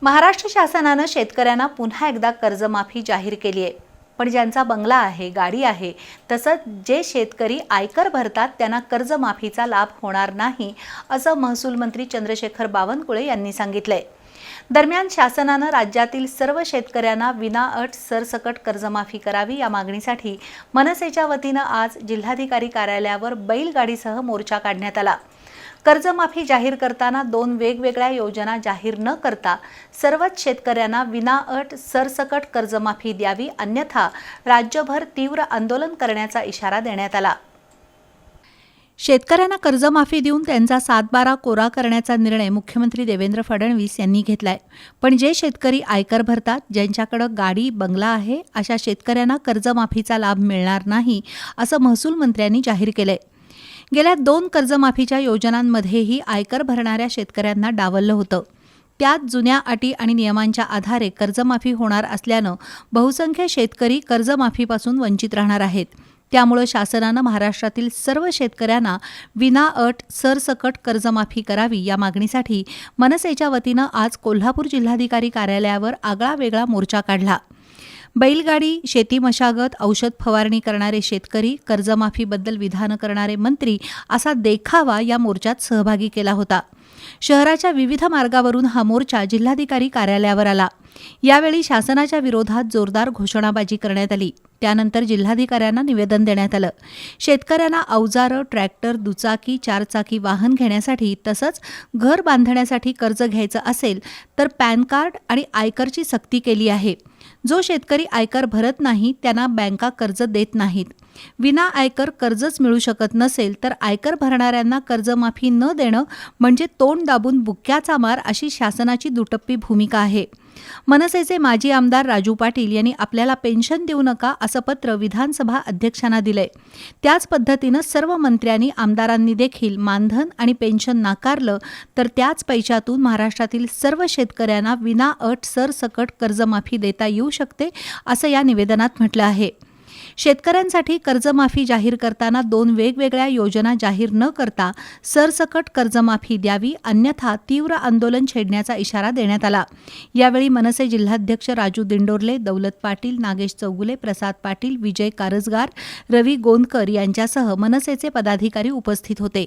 महाराष्ट्र शासनाने शेतकऱ्यांना पुन्हा एकदा कर्जमाफी जाहीर केली आहे। पण ज्यांचा बंगला आहे, गाडी आहे, तसंच जे शेतकरी आयकर भरतात त्यांना कर्जमाफीचा लाभ होणार नाही, असं महसूल मंत्री चंद्रशेखर बावनकुळे यांनी सांगितलंय। दरम्यान शासनाने राज्यातील सर्व शेतकऱ्यांना विनाअट सरसकट कर्जमाफी करावी या मागणीसाठी मनसेच्या वतीने आज जिल्हाधिकारी कार्यालयावर बैलगाडीसह मोर्चा काढण्यात आला। कर्जमाफी जाहीर करताना दोन वेगवेगळ्या योजना जाहीर न करता सर्वच शेतकऱ्यांना विनाअट सरसकट कर्जमाफी द्यावी, अन्यथा राज्यभर तीव्र आंदोलन करण्याचा इशारा देण्यात आला। शेतकऱ्यांना कर्जमाफी देऊन त्यांचा 7/12 कोरा करण्याचा निर्णय मुख्यमंत्री देवेंद्र फडणवीस यांनी घेतलाय। पण जे शेतकरी आयकर भरतात, ज्यांच्याकडे गाडी, बंगला आहे, अशा शेतकऱ्यांना कर्जमाफीचा लाभ मिळणार नाही, असं महसूल मंत्र्यांनी जाहीर केलंय। गेल्या 2 कर्जमाफीच्या योजनांमध्येही आयकर भरणाऱ्या शेतकऱ्यांना डावललं होतं। त्यात जुन्या अटी आणि नियमांच्या आधारे कर्जमाफी होणार असल्यानं बहुसंख्य शेतकरी कर्जमाफीपासून वंचित राहणार आहेत। त्यामुळे शासनानं महाराष्ट्रातील सर्व शेतकऱ्यांना विनाअट सरसकट कर्जमाफी करावी या मागणीसाठी मनसेच्या वतीनं आज कोल्हापूर जिल्हाधिकारी कार्यालयावर आगळा-वेगळा मोर्चा काढला। बैलगाडी, शेती मशागत, औषध फवारणी करणारे शेतकरी, कर्जमाफीबद्दल विधानं करणारे मंत्री असा देखावा या मोर्चात सहभागी केला होता। शहराच्या विविध मार्गावरून हा मोर्चा जिल्हाधिकारी कार्यालयावर आला। यावेळी शासनाच्या विरोधात जोरदार घोषणाबाजी करण्यात आली। त्यानंतर जिल्हाधिकाऱ्यांना निवेदन देण्यात आलं। शेतकऱ्यांना अवजारं, ट्रॅक्टर, दुचाकी, 4 चाकी वाहन घेण्यासाठी तसंच घर बांधण्यासाठी कर्ज घ्यायचं असेल तर पॅन कार्ड आणि आयकरची सक्ती केली आहे। जो शेतकरी आयकर भरत नाही त्यांना बँका कर्ज देत नाहीत। विना आयकर कर्जच मिळू शकत नसेल तर आयकर भरणाऱ्यांना कर्जमाफी न देणं म्हणजे तोंड दाबून बुक्क्याचा मार अशी शासनाची दुटप्पी भूमिका आहे। मनसेचे माजी आमदार राजू पाटील यांनी आपल्याला पेन्शन देऊ नका असं पत्र विधानसभा अध्यक्षांना दिलंय। त्याच पद्धतीनं सर्व मंत्र्यांनी, आमदारांनी देखील मानधन आणि पेन्शन नाकारलं तर त्याच पैशातून महाराष्ट्रातील सर्व शेतकऱ्यांना विनाअट सरसकट कर्जमाफी देता येऊ शकते, असं या निवेदनात म्हटलं आहे। शेतकऱ्यांसाठी कर्जमाफी जाहीर करताना 2 वेगवेगळ्या योजना जाहीर न करता सरसकट कर्जमाफी द्यावी, अन्यथा तीव्र आंदोलन छेडण्याचा इशारा देण्यात आला। यावेळी मनसे जिल्हाध्यक्ष राजू दिंडोरले, दौलत पाटील, नागेश चौगुले, प्रसाद पाटील, विजय कारजगार, रवी गोंदकर यांच्यासह मनसेचे पदाधिकारी उपस्थित होते।